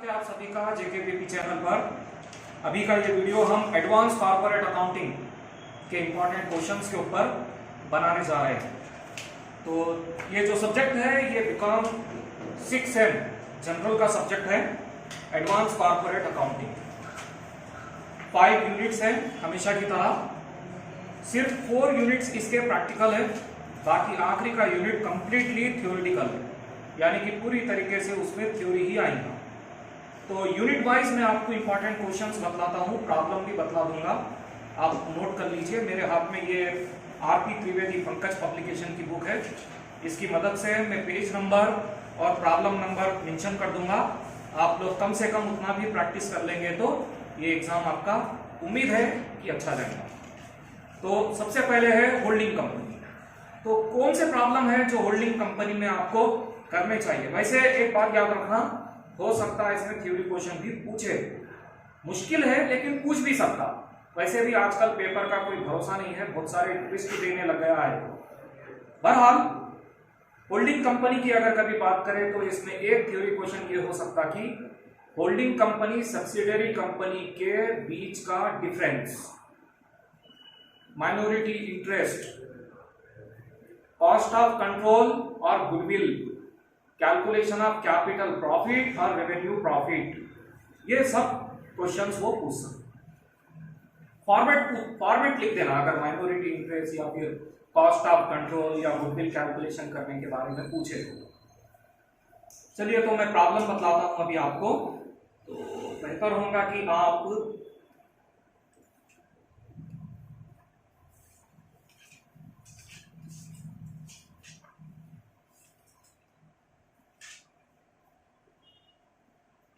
है आप सभी का जेकेपीपी चैनल पर। अभी का ये वीडियो हम एडवांस कॉर्पोरेट अकाउंटिंग के इंपॉर्टेंट क्वेश्चंस के ऊपर बनाने जा रहे हैं। तो ये जो सब्जेक्ट है ये बीकॉम 6 सेम जनरल का सब्जेक्ट है, एडवांस कॉर्पोरेट अकाउंटिंग। 5 यूनिट्स हैं हमेशा की तरह, सिर्फ 4 यूनिट्स इसके प्रैक्टिकल है, बाकी आखिरी का यूनिट कंप्लीटली थ्योरेटिकल है, यानी कि पूरी तरीके से उसमें थ्योरी ही आएगा। तो यूनिट वाइज मैं आपको इंपॉर्टेंट क्वेश्चंस बतलाता हूँ, प्रॉब्लम भी बतला दूंगा, आप नोट कर लीजिए। मेरे हाथ में ये आरपी त्रिवेदी पंकज पब्लिकेशन की बुक है, इसकी मदद से मैं पेज नंबर और प्रॉब्लम नंबर मेंशन कर दूंगा। आप लोग कम से कम उतना भी प्रैक्टिस कर लेंगे तो ये एग्जाम आपका उम्मीद है कि अच्छा जाएगा। तो सबसे पहले है होल्डिंग कंपनी। तो कौन से प्रॉब्लम है जो होल्डिंग कंपनी में आपको करने चाहिए? वैसे एक बात याद रखना, हो सकता है इसमें थ्योरी क्वेश्चन भी पूछे, मुश्किल है लेकिन पूछ भी सकता। वैसे भी आजकल पेपर का कोई भरोसा नहीं है, बहुत सारे ट्विस्ट देने लग गया है। बहरहाल होल्डिंग कंपनी की अगर कभी बात करें तो इसमें एक थ्योरी क्वेश्चन ये हो सकता कि होल्डिंग कंपनी सब्सिडियरी कंपनी के बीच का difference, minority interest, cost of control और goodwill, calculation of capital profit और रेवेन्यू प्रॉफिट, ये सब क्वेश्चंस वो पूछ सकते। फॉर्मेट लिख देना अगर माइनॉरिटी इंटरेस्ट या फिर कॉस्ट ऑफ कंट्रोल या गुडविल कैलकुलेशन करने के बारे में पूछे तो। चलिए तो मैं प्रॉब्लम बतलाता हूं अभी आपको, तो बेहतर होगा कि आप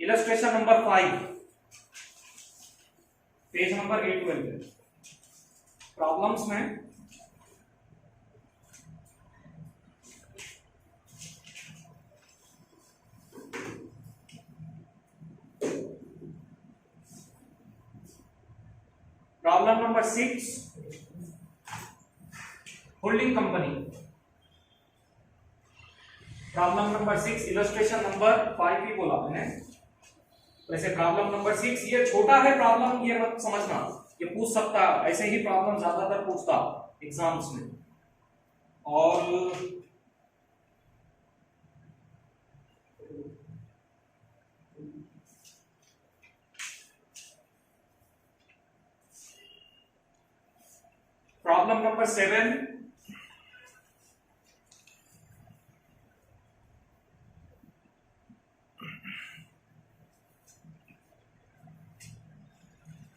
illustration number 5 page number 812 problems में problem number 6 holding company. Problem number 6 illustration number 5 ही बोला मैंने। वैसे प्रॉब्लम नंबर 6 ये छोटा है प्रॉब्लम, ये मत समझना ये पूछ सकता, ऐसे ही प्रॉब्लम ज्यादातर पूछता एग्जाम्स में। और problem number 7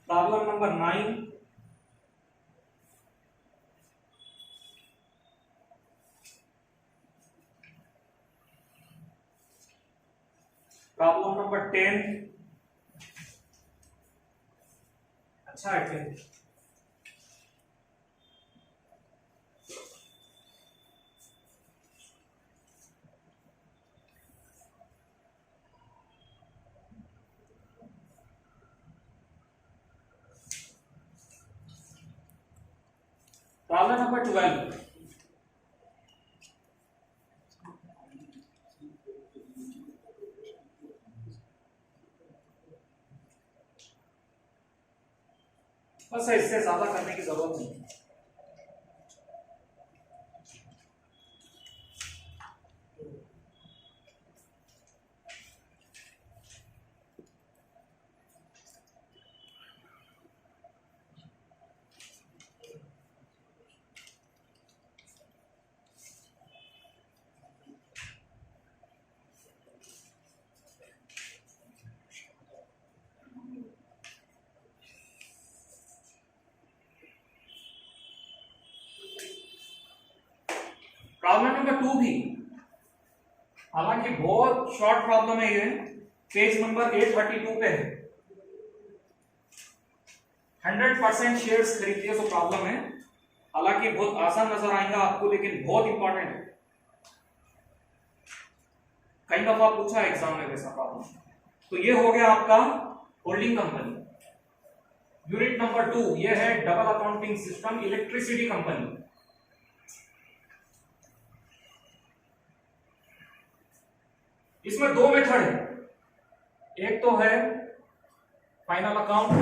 problem number 9 problem number 10। अच्छा है 10। प्रॉब्लम नंबर 12 बस इससे ज्यादा करने की जरूरत नहीं है। प्रॉब्लम नंबर 2 भी हालांकि बहुत शॉर्ट प्रॉब्लम है, ये पेज नंबर 832 पे है। 100% शेयर्स खरीदिए तो प्रॉब्लम है, हालांकि बहुत आसान नजर आएगा आपको लेकिन बहुत इंपॉर्टेंट है। कई दफा पूछा है एग्जाम में वैसा प्रॉब्लम। तो ये हो गया आपका होल्डिंग कंपनी। यूनिट नंबर 2 ये है double accounting system, electricity company. इसमें 2 मेथड है, एक तो है फाइनल अकाउंट,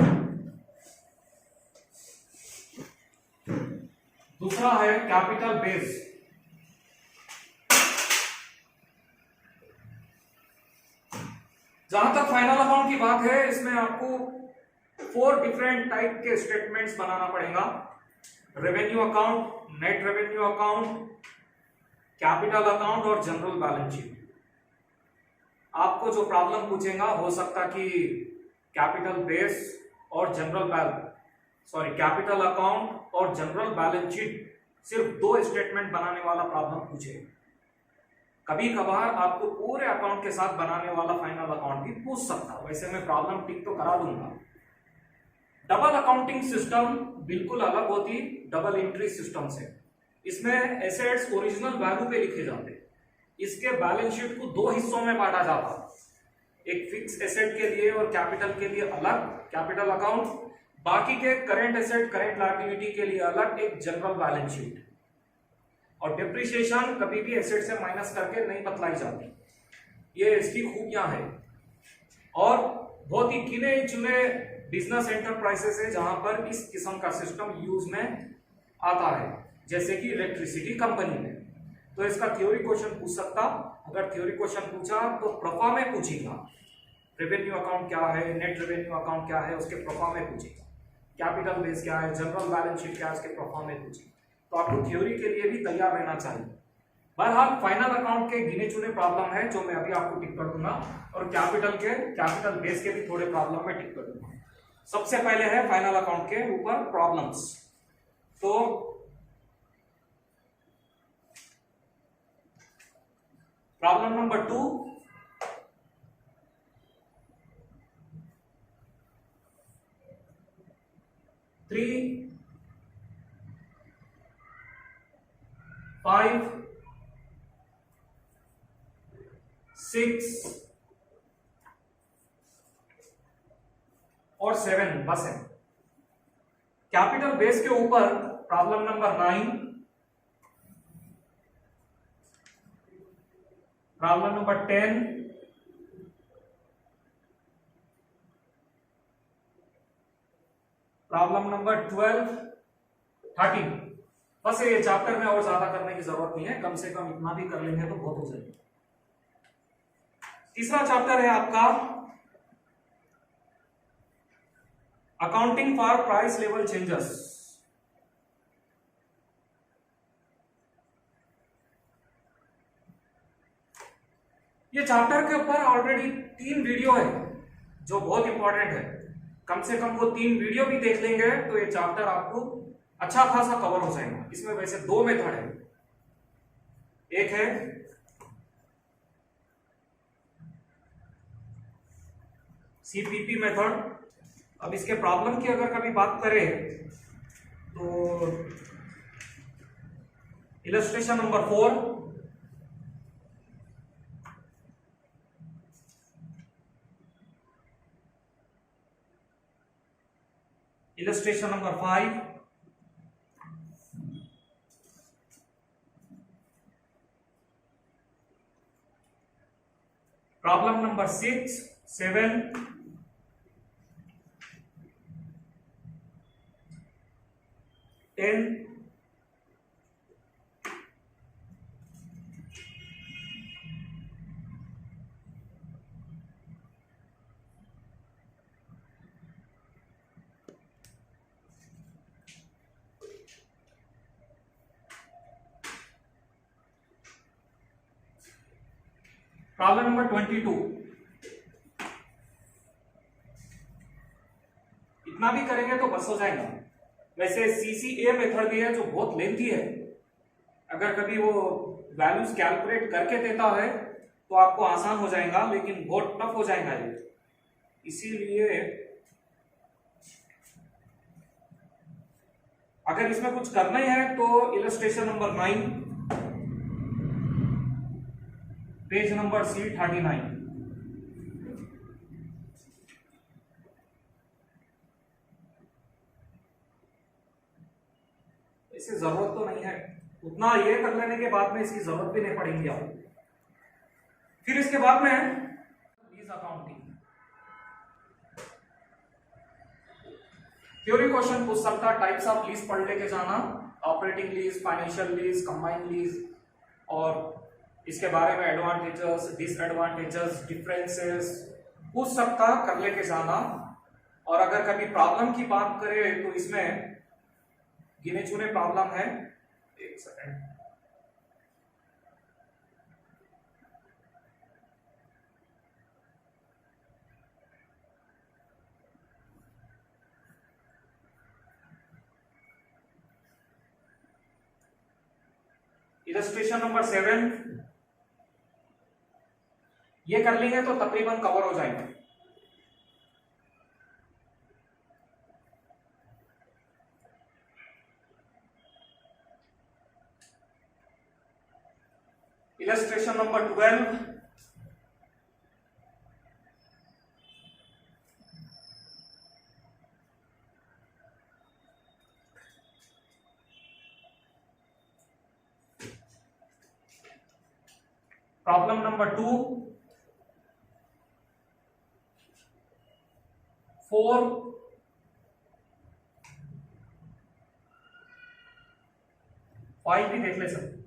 दूसरा है कैपिटल बेस। जहां तक फाइनल अकाउंट की बात है, इसमें आपको 4 डिफरेंट टाइप के स्टेटमेंट्स बनाना पड़ेगा। Revenue account, net revenue account, capital account और जनरल बैलेंस शीट। आपको जो प्रॉब्लम पूछेगा हो सकता कि कैपिटल बेस और कैपिटल अकाउंट और जनरल बैलेंस शीट सिर्फ 2 स्टेटमेंट बनाने वाला प्रॉब्लम पूछे। कभी कभार आपको पूरे अकाउंट के साथ बनाने वाला फाइनल अकाउंट भी पूछ सकता है, वैसे मैं प्रॉब्लम टिक तो करा दूंगा। डबल अकाउंटिंग सिस्टम बिल्कुल अलग होती डबल एंट्री सिस्टम से। इसमें एसेट्स ओरिजिनल वैल्यू पे लिखे जाते, इसके बैलेंस शीट को 2 हिस्सों में बांटा जाता, एक फिक्स एसेट के लिए और कैपिटल के लिए अलग कैपिटल अकाउंट, बाकी के करंट एसेट करंट लायबिलिटी के लिए अलग एक जनरल बैलेंस शीट। और डिप्रिसिएशन कभी भी एसेट से माइनस करके नहीं बतलाई जाती, ये इसकी खूबियां है। और बहुत ही गिने चुने बिजनेस एंटरप्राइजेस है जहां पर इस किस्म का सिस्टम यूज में आता है, जैसे कि इलेक्ट्रिसिटी कंपनी में। तो इसका थ्योरी क्वेश्चन पूछ सकता, अगर थ्योरी क्वेश्चन पूछा तो प्रोफा में पूछेगा, रेवेन्यू अकाउंट क्या है, नेट रेवेन्यू अकाउंट क्या है, उसके प्रोफा में पूछेगा, कैपिटल बेस क्या है, जनरल बैलेंस शीट क्या है, उसके प्रोफा में पूछेगा। तो आपको थ्योरी के लिए भी तैयार रहना चाहिए। बहरहाल फाइनल अकाउंट के गिने चुने प्रॉब्लम है जो मैं अभी आपको टिक कर दूंगा, और कैपिटल बेस के भी थोड़े प्रॉब्लम में टिक कर दूंगा। सबसे पहले है फाइनल अकाउंट के ऊपर प्रॉब्लम्स। तो प्रॉब्लम नंबर 2, थ्री 5 6 और 7 बस है। कैपिटल बेस के ऊपर problem number 9, problem number 10, problem number 12, 13। बस ये चैप्टर में और ज्यादा करने की जरूरत नहीं है, कम से कम इतना भी कर लेंगे तो बहुत हो जाएगा। तीसरा चैप्टर है आपका accounting for price level changes. ये चैप्टर के ऊपर ऑलरेडी 3 वीडियो है जो बहुत इंपॉर्टेंट है। कम से कम वो 3 वीडियो भी देख लेंगे तो ये चैप्टर आपको अच्छा खासा कवर हो जाएगा। इसमें वैसे 2 मेथड है, एक है सीपीपी मेथड। अब इसके प्रॉब्लम की अगर कभी बात करें तो illustration number 4, illustration number 5, problem number 6, 7, 10, problem number 22। इतना भी करेंगे तो बस हो जाएगा। वैसे सीसीए मेथड भी है जो बहुत लेंथी है, अगर कभी वो वैल्यूज कैलकुलेट करके देता है तो आपको आसान हो जाएगा, लेकिन बहुत टफ हो जाएगा ये। इसीलिए अगर इसमें कुछ करना ही है तो illustration number 9, page number C39। इसकी जरूरत तो नहीं है, उतना ये कर लेने के बाद में इसकी जरूरत भी नहीं पड़ेगी आपको। फिर इसके बाद में लीज अकाउंटिंग। थ्योरी क्वेश्चन पूछ सकता है, टाइप्स ऑफ लीज पढ़ लेके जाना, operating lease, financial lease, combined lease, और इसके बारे में एडवांटेजेस, डिसएडवांटेजेस, डिफरेंसेस पूछ सकता, कर लेके जाना। और अगर कभी प्रॉब्लम की बात करें तो इसमें गिने चुने प्रॉब्लम है। एक सेकंड, इलस्ट्रेशन नंबर 7 ये कर लेंगे तो तकरीबन कवर हो जाएगा। इलस्ट्रेशन नंबर 12, प्रॉब्लम नंबर 2, 4, 5 भी देख ले सकते।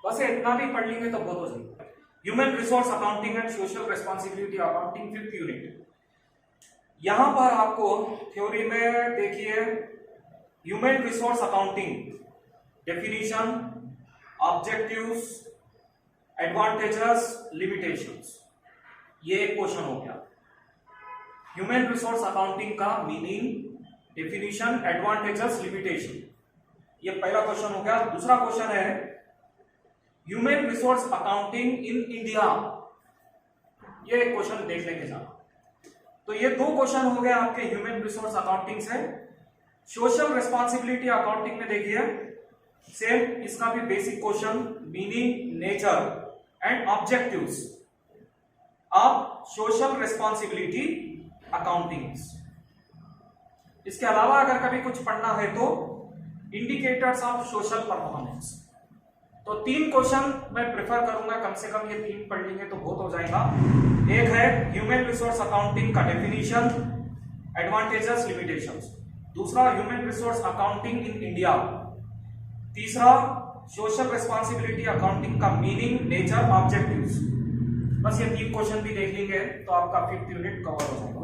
बस इतना भी पढ़ लेंगे तो बहुत हो जाएगा। Human resource accounting and social responsibility accounting 5th unit. यहां पर आपको थ्योरी में देखिए human resource accounting, definition, objectives, advantages, limitations, ये एक क्वेश्चन हो गया। ह्यूमन रिसोर्स अकाउंटिंग का मीनिंग, डेफिनेशन, एडवांटेजेस, लिमिटेशन, ये पहला क्वेश्चन हो गया। दूसरा क्वेश्चन है human resource accounting in India, ये एक क्वेश्चन देख लेंगे जाना। तो ये दो क्वेश्चन हो गए आपके ह्यूमन रिसोर्स अकाउंटिंग से। सोशल रिस्पॉन्सिबिलिटी अकाउंटिंग में देखिए सेम, इसका भी basic question, meaning, nature and objectives of social responsibility accounting. इसके अलावा अगर कभी कुछ पढ़ना है तो इंडिकेटर्स ऑफ सोशल परफॉर्मेंस। तो 3 क्वेश्चन मैं प्रेफर करूंगा, कम से कम ये 3 पढ़ लेंगे तो बहुत हो जाएगा। एक है ह्यूमन रिसोर्स अकाउंटिंग का डेफिनेशन, एडवांटेजेस, लिमिटेशंस। दूसरा human resource accounting in India. तीसरा सोशल रिस्पॉन्सिबिलिटी अकाउंटिंग का मीनिंग, नेचर, ऑब्जेक्टिव्स। बस ये 3 क्वेश्चन भी देख लेंगे तो आपका 5th यूनिट कवर हो जाएगा।